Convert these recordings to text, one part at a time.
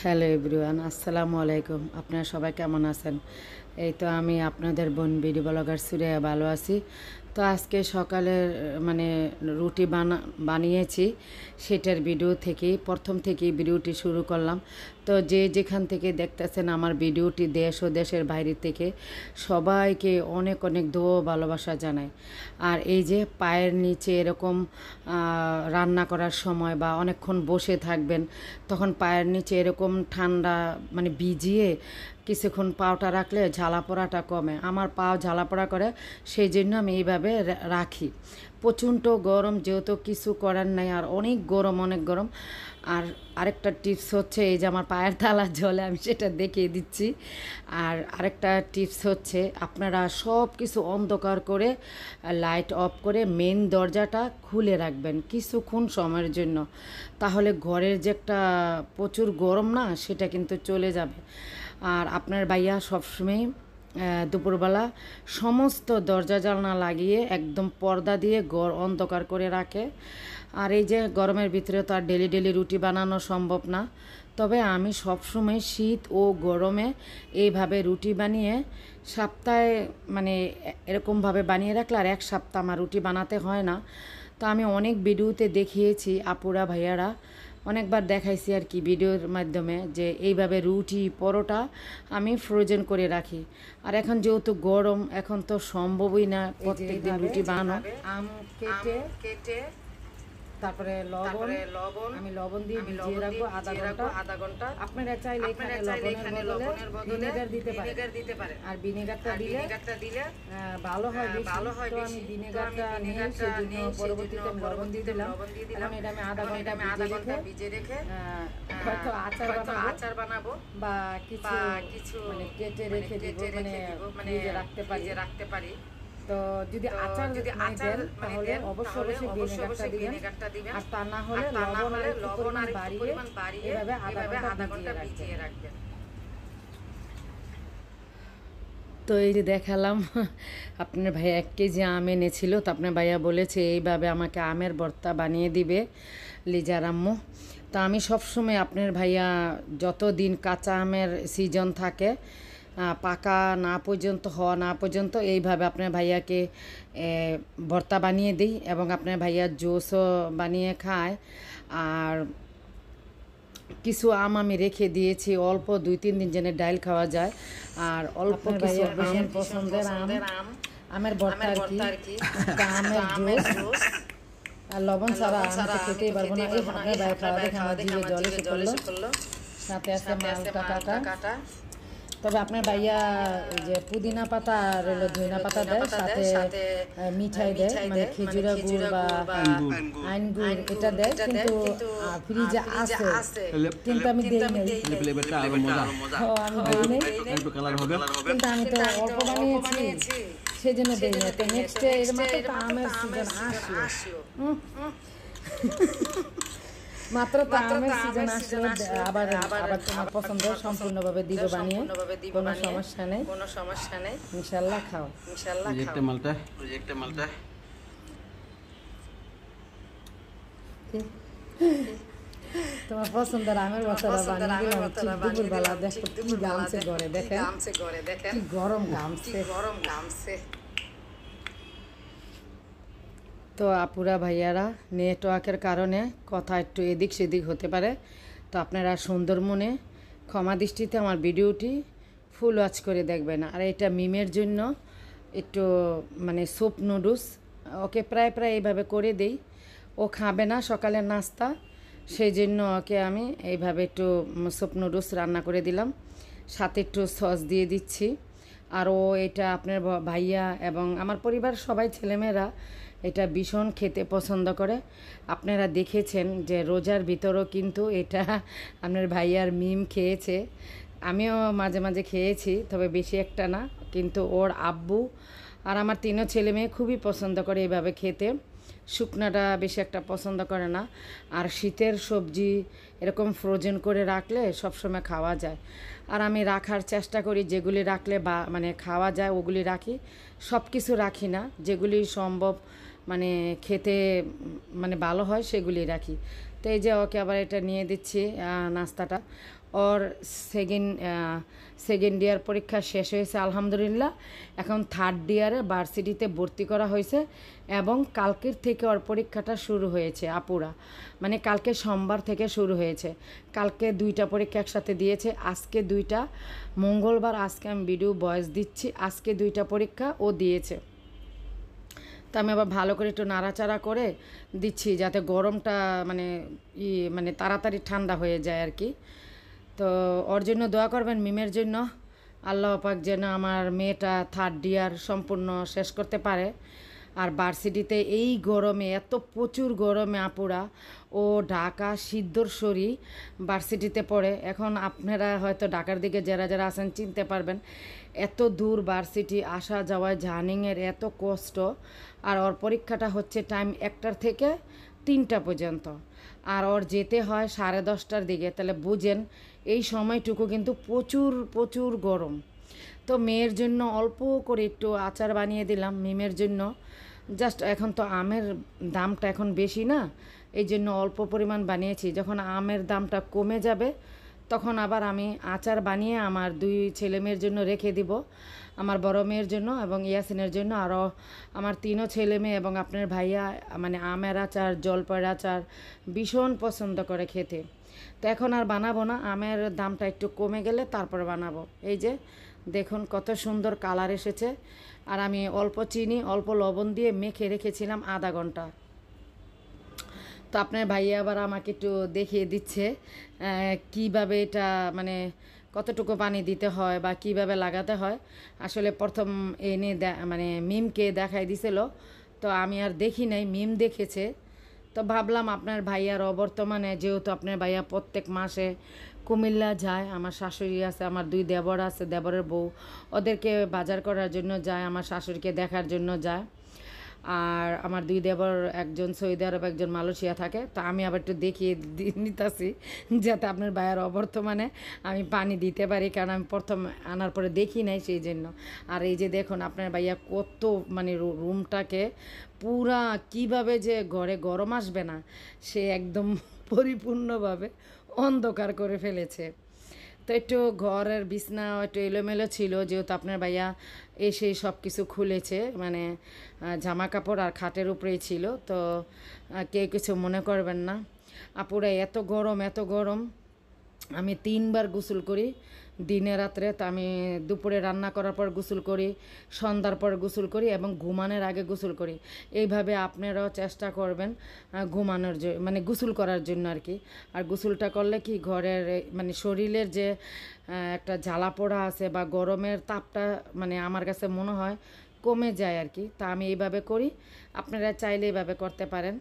Hello everyone, আসসালামু আলাইকুম। আপনারা সবাই কেমন আছেন? এই তো আমি আপনাদের বোন ভিডিও ব্লগার সুরাইয়া ভালো আছি। তো আজকে সকালের মানে রুটি বানিয়েছি, সেটার ভিডিও থেকেই প্রথম থেকেই ভিডিওটি শুরু করলাম। তো যে যেখান থেকে দেখতেছেন আমার ভিডিওটি, দেশ ও দেশের বাইরে থেকে সবাইকে অনেক অনেক দোয়া ভালোবাসা জানাই। আর এই যে পায়ের নিচে এরকম রান্না করার সময় বা অনেকক্ষণ বসে থাকবেন, তখন পায়ের নিচে এরকম ঠান্ডা মানে ভিজিয়ে কিছুক্ষণ পাওটা রাখলে ঝালা পোড়াটা কমে। আমার পাও ঝালা পোড়া করে, সেই জন্য আমি এইভাবে রাখি। প্রচণ্ড গরম, যেহেতু কিছু করার নাই, আর অনেক গরম, অনেক গরম। আর আরেকটা টিপস হচ্ছে, এই যে আমার পায়ের তালা জ্বলে, আমি সেটা দেখিয়ে দিচ্ছি। আর আরেকটা টিপস হচ্ছে, আপনারা সব কিছু অন্ধকার করে লাইট অফ করে মেন দরজাটা খুলে রাখবেন কিছুক্ষণ সময়ের জন্য। তাহলে ঘরের যে একটা প্রচুর গরম না, সেটা কিন্তু চলে যাবে। আর আপনার ভাইয়া সবসময় দুপুরবেলা সমস্ত দরজা জানলা লাগিয়ে একদম পর্দা দিয়ে ঘর অন্ধকার করে রাখে। আর এই যে গরমের ভিতরে তো আর ডেলি ডেলি রুটি বানানো সম্ভব না, তবে আমি সবসময় শীত ও গরমে এইভাবে রুটি বানিয়ে সপ্তাহে মানে এরকমভাবে বানিয়ে রাখলে আর এক সপ্তাহ আমার রুটি বানাতে হয় না। তো আমি অনেক ভিডিওতে দেখিয়েছি, আপুরা ভাইয়ারা অনেকবার দেখাইছি আর কি ভিডিওর মাধ্যমে, যে এইভাবে রুটি পরোটা আমি ফ্রোজেন করে রাখি। আর এখন যেহেতু গরম, এখন তো সম্ভবই না প্রত্যেক দিন রুটি বানানো। আম কেটে কেটে তারপরে লবণ আমি লবণ দিয়ে ভিজিয়ে রাখবো আধা ঘন্টা। আপনারা চাইলে এখানে লবণের বদলে ভিনেগার দিতে পারেন। আর ভিনেগারটা দিলে ভালো হয় বেশি। তো আমি ভিনেগারটা নিয়ে সেজন্য পরবর্তীতে লবণ দিয়ে দিলাম। এখন এটা আমি আধা ঘন্টা ভিজিয়ে রেখে হয়তো আচার বানাবো বা কিছু মানে কেটে রেখে দিব, মানে রাখতে পারি। তো যদি আচার দেন তাহলে অবশ্যই ভিনেগারটা দিবেন। আর তা না হলে লবণ আর বাড়িয়ে এভাবে আধা ঘন্টা ভিজিয়ে রাখবেন। তো এই যে দেখালাম, আপনার ভাইয়া 1 কেজি আম এনেছিল। তো আপনার ভাইয়া বলেছে এইভাবে আমাকে আমের ভর্তা বানিয়ে দিবে লিজার আম্মু। তো আমি সবসময় আপনার ভাইয়া যতদিন কাঁচা আমের সিজন থাকে, পাকা হওয়া না পর্যন্ত এইভাবে আপনার ভাইয়াকে ভর্তা বানিয়ে দিই, এবং আপনার ভাইয়া জুসও বানিয়ে খায়। আর কিছু আম আমি রেখে দিয়েছি, অল্প 2-3 দিন যেন ডাইল খাওয়া যায়। আর অল্প কিছু আম পছন্দের আমের ভর্তা আর কি, আমের জুস। আর লবণ ছাড়া আমি তো খেতেই পারবো না। এই আপনার ভাই খাওয়া দেখে আমার জিভে জল এসে পড়লো। সাথে আছে মালটা কাটা। তবে আপনার ভাইয়া যে পুদিনা পাতা আর ধনিয়া পাতা দেয়, সাথে মিঠাই দেয়, মানে খেজুরা গুড় বা আইন গুড় এটা দেয়। কিন্তু ফ্রিজে আছে, কিন্তু আমি দেই নাই। কিন্তু আমি তো অল্প বানিয়েছি, সেজন্য দেই না। তো নেক্সট এর মাত্র তো আমের সিজন আসলো, মাত্র তো আমের সিজন আসলো। আবার তোমার পছন্দ সম্পূর্ণভাবে দিব বানিয়ে, কোনো সমস্যা নেই। ইনশাল্লাহ খাও। তোমার পছন্দের আমের মশলা বানিয়ে দিলাম ঠিক দুপুরবেলা। দেখো কি গামছে ঘরে, দেখেন কি গরম গামছে। তো আপুরা ভাইয়ারা, নেটওয়ার্কের কারণে কথা একটু এদিক সেদিক হতে পারে। তো আপনারা সুন্দর মনে ক্ষমা দৃষ্টিতে আমার ভিডিওটি ফুল ওয়াচ করে দেখবেন। আর এটা মিমের জন্য একটু মানে স্যুপ নুডলস ওকে প্রায় এইভাবে করে দেই। ও খাবে না সকালের নাস্তা, সেই জন্য ওকে আমি এইভাবে একটু স্যুপ নুডলস রান্না করে দিলাম, সাথে একটু সস দিয়ে দিচ্ছি। আর ও এটা আপনার ভাইয়া এবং আমার পরিবার সবাই ছেলেমেয়েরা এটা ভীষণ খেতে পছন্দ করে। আপনারা দেখেছেন যে রোজার ভিতরেও কিন্তু এটা আপনার ভাইয়ার মিম খেয়েছে, আমিও মাঝে মাঝে খেয়েছি, তবে বেশি একটা না। কিন্তু ওর আব্বু আর আমার 3 ছেলে মেয়ে খুবই পছন্দ করে এইভাবে খেতে। শুকনাটা বেশি একটা পছন্দ করে না। আর শীতের সবজি এরকম ফ্রোজেন করে রাখলে সবসময় খাওয়া যায়। আর আমি রাখার চেষ্টা করি, যেগুলি রাখলে বা মানে খাওয়া যায় ওগুলি রাখি, সব কিছু রাখি না। যেগুলি সম্ভব মানে খেতে মানে ভালো হয় সেগুলি রাখি। তো এই যে ওকে আবার এটা নিয়ে দিচ্ছি নাস্তাটা। ওর সেকেন্ড সেকেন্ড ইয়ার পরীক্ষা শেষ হয়েছে আলহামদুলিল্লাহ। এখন থার্ড ইয়ারে ভার্সিটিতে ভর্তি করা হয়েছে এবং কালকের থেকে ওর পরীক্ষাটা শুরু হয়েছে আপুরা, মানে কালকে সোমবার থেকে শুরু হয়েছে। কালকে 2টা পরীক্ষা একসাথে দিয়েছে, আজকে 2টা, মঙ্গলবার আজকে আমি ভিডিও ভয়েস দিচ্ছি, আজকে 2টা পরীক্ষা ও দিয়েছে। তো আমি আবার ভালো করে একটু নাড়াচাড়া করে দিচ্ছি যাতে গরমটা মানে মানে তাড়াতাড়ি ঠান্ডা হয়ে যায় আর কি। তো ওর জন্য দোয়া করবেন, মিমের জন্য। আল্লাহ পাক যেন আমার মেয়েটা থার্ড ইয়ার সম্পূর্ণ শেষ করতে পারে। আর ভার্সিটিতে এই গরমে, এত প্রচুর গরমে আপুরা, ও ঢাকা সিদ্ধরসরি ভার্সিটিতে পড়ে। এখন আপনারা হয়তো ঢাকার দিকে যারা যারা আছেন চিনতে পারবেন, এত দূর ভার্সিটি আসা যাওয়ায় জার্নিংয়ের এত কষ্ট। আর ওর পরীক্ষাটা হচ্ছে টাইম 1টা থেকে 3টা পর্যন্ত, আর ওর যেতে হয় 10:30টার দিকে। তাহলে বুঝেন এই সময়টুকু কিন্তু প্রচুর প্রচুর গরম। তো মেয়ের জন্য অল্প করে একটু আচার বানিয়ে দিলাম মিমের জন্য। জাস্ট এখন তো আমের দামটা এখন বেশি না, এই জন্য অল্প পরিমাণ বানিয়েছি। যখন আমের দামটা কমে যাবে তখন আবার আমি আচার বানিয়ে আমার 2 ছেলে মেয়ের জন্য রেখে দিব, আমার বড় মেয়ের জন্য এবং ইয়াসিনের জন্য। আরও আমার 3ও ছেলে মেয়ে এবং আপনার ভাইয়া মানে আমের আচার, জলপাইয়ের আচার ভীষণ পছন্দ করে খেতে। তো এখন আর বানাবো না, আমের দামটা একটু কমে গেলে তারপর বানাবো। এই যে দেখুন কত সুন্দর কালার এসেছে। আর আমি অল্প চিনি অল্প লবণ দিয়ে মেখে রেখেছিলাম আধা ঘন্টা। তো আপনার ভাইয়া আবার আমাকে একটু দেখিয়ে দিচ্ছে কিভাবে এটা মানে কতটুকু পানি দিতে হয় বা কিভাবে লাগাতে হয়। আসলে প্রথম এনে মানে মিমকে দেখাই দিছিল, তো আমি আর দেখি নাই, মিম দেখেছে। তো ভাবলাম আপনার ভাইয়ার অবর্তমানে, যেহেতু আপনার ভাইয়া প্রত্যেক মাসে কুমিল্লা যায়, আমার শাশুড়ি আছে, আমার 2 দেবর আছে, দেবরের বউ, ওদেরকে বাজার করার জন্য যায়, আমার শাশুড়িকে দেখার জন্য যায়। আর আমার 2 দেবর, একজন সৌদি আরব, একজন মালয়েশিয়া থাকে। তো আমি আবার একটু দেখিয়ে নিতেছি যাতে আপনার ভাইয়ের অবর্তমানে আমি পানি দিতে পারি, কারণ আমি প্রথম আনার পরে দেখি নাই সেই জন্য। আর এই যে দেখুন আপনার ভাইয়া কত মানে রুমটাকে পুরা কিভাবে যে ঘরে গরম আসবে না, সে একদম পরিপূর্ণভাবে অন্ধকার করে ফেলেছে। তো একটু ঘরের বিছনা একটু এলোমেলো ছিল, যেহেতু আপনার ভাইয়া এসে সব কিছু খুলেছে, মানে জামা কাপড় আর খাটের উপরেই ছিল। তো কেউ কিছু মনে করবেন না আপুরা, এত গরম এত গরম। আমি 3বার গোসল করি দিনে রাত্রে। তো আমি দুপুরে রান্না করার পর গোসল করি, সন্ধ্যার পর গোসল করি এবং ঘুমানোর আগে গোসল করি। এইভাবে আপনারাও চেষ্টা করবেন ঘুমানোর মানে গোসল করার জন্য আর কি। আর গোসলটা করলে কি ঘরের মানে শরীরের যে একটা জ্বালা পোড়া আছে বা গরমের তাপটা মানে আমার কাছে মনে হয় কমে যায় আর কি। তা আমি এইভাবে করি, আপনারা চাইলে এইভাবে করতে পারেন।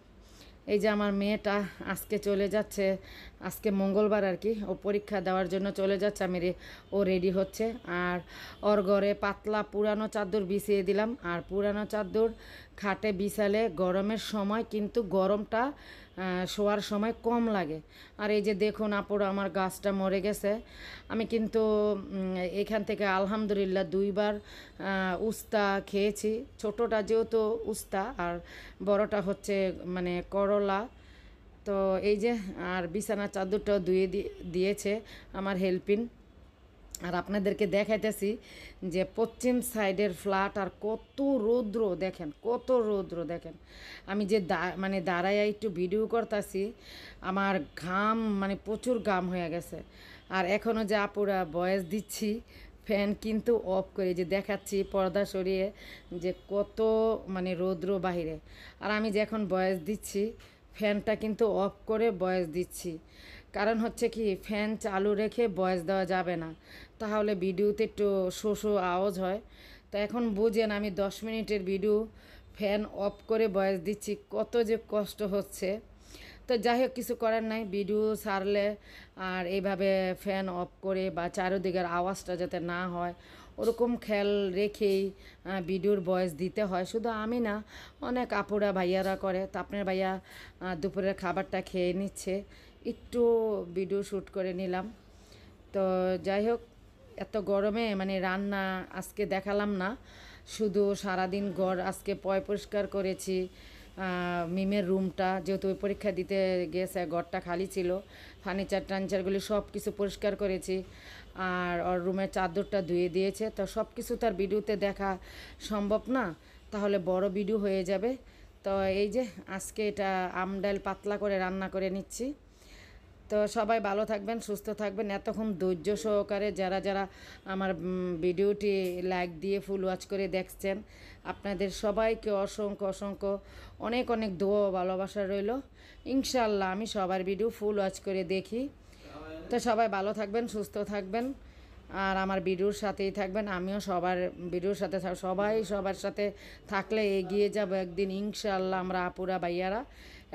এই যে আমার মেয়েটা আজকে চলে যাচ্ছে, আজকে মঙ্গলবার আর কি, ও পরীক্ষা দেওয়ার জন্য চলে যাচ্ছে। ও রেডি হচ্ছে। আর ওর ঘরে পাতলা পুরানো চাদর বিছিয়ে দিলাম। আর পুরানো চাদর খাটে বিছালে গরমের সময় কিন্তু গরমটা শোয়ার সময় কম লাগে। আর এই যে দেখুন আপুরা, আমার গাছটা মরে গেছে। আমি কিন্তু এখান থেকে আলহামদুলিল্লাহ 2বার উস্তা খেয়েছি। ছোটোটা যেহেতু উস্তা আর বড়টা হচ্ছে মানে করলা। তো এই যে আর বিছানার চাদরটাও ধুয়ে দিয়েছে আমার হেল্পিং। আর আপনাদেরকে দেখাইতেছি যে পশ্চিম সাইডের ফ্ল্যাট, আর কত রৌদ্র দেখেন, কত রৌদ্র দেখেন। আমি যে মানে দাঁড়ায় একটু ভিডিও করতেছি, আমার ঘাম মানে প্রচুর ঘাম হয়ে গেছে। আর এখনও যে আপুরা ভয়েস দিচ্ছি, ফ্যান কিন্তু অফ করে যে দেখাচ্ছি পর্দা সরিয়ে যে কত মানে রৌদ্র বাহিরে। আর আমি যে এখন ভয়েস দিচ্ছি ফ্যানটা কিন্তু অফ করে ভয়েস দিচ্ছি, কারণ হচ্ছে কি ফ্যান চালু রেখে ভয়েস দেওয়া যাবে না, তাহলে ভিডিওতে একটু শো শো আওয়াজ হয়। তো এখন বুঝেন আমি 10 মিনিটের ভিডিও ফ্যান অফ করে ভয়েস দিচ্ছি, কত যে কষ্ট হচ্ছে। তো যাই হোক, কিছু করার নাই, ভিডিও ছাড়লে আর এইভাবে ফ্যান অফ করে বা চারিদিকের আওয়াজটা যাতে না হয় ওরকম খেয়াল রেখেই ভিডিওর ভয়েস দিতে হয়। শুধু আমি না, অনেক আপুরা ভাইয়ারা করে। তো আপনার ভাইয়া দুপুরের খাবারটা খেয়ে নিচ্ছে, একটু ভিডিও শ্যুট করে নিলাম। তো যাই হোক, এত গরমে মানে রান্না আজকে দেখালাম না, শুধু সারাদিন ঘর আজকে পরিষ্কার করেছি, মিমের রুমটা, যেহেতু ওই পরীক্ষা দিতে গেছে, ঘরটা খালি ছিল, ফার্নিচার টার্নিচারগুলি সব কিছু পরিষ্কার করেছি। আর ওর রুমের চাদরটা ধুয়ে দিয়েছে। তো সব কিছু তার ভিডিওতে দেখা সম্ভব না, তাহলে বড় ভিডিও হয়ে যাবে। তো এই যে আজকে এটা আমডাল পাতলা করে রান্না করে নিচ্ছি। তো সবাই ভালো থাকবেন, সুস্থ থাকবেন। এতক্ষণ ধৈর্য সহকারে যারা যারা আমার ভিডিওটি লাইক দিয়ে ফুল ওয়াচ করে দেখছেন, আপনাদের সবাইকে অসংখ্য অসংখ্য অনেক অনেক দোয়া ভালোবাসা রইল। ইনশাল্লাহ আমি সবার ভিডিও ফুল ওয়াচ করে দেখি। তো সবাই ভালো থাকবেন, সুস্থ থাকবেন, আর আমার ভিডিওর সাথেই থাকবেন। আমিও সবার ভিডিওর সাথে সবাই সবার সাথে থাকলে এগিয়ে যাব একদিন ইনশাআল্লাহ। আমরা আপুরা ভাইয়ারা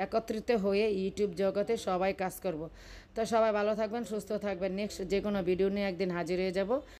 একত্রিত হয়ে ইউটিউব জগতে সবাই কাজ করব। তো সবাই ভালো থাকবেন, সুস্থ থাকবেন। নেক্সট যে কোনো ভিডিও নিয়ে একদিন হাজির হয়ে যাব।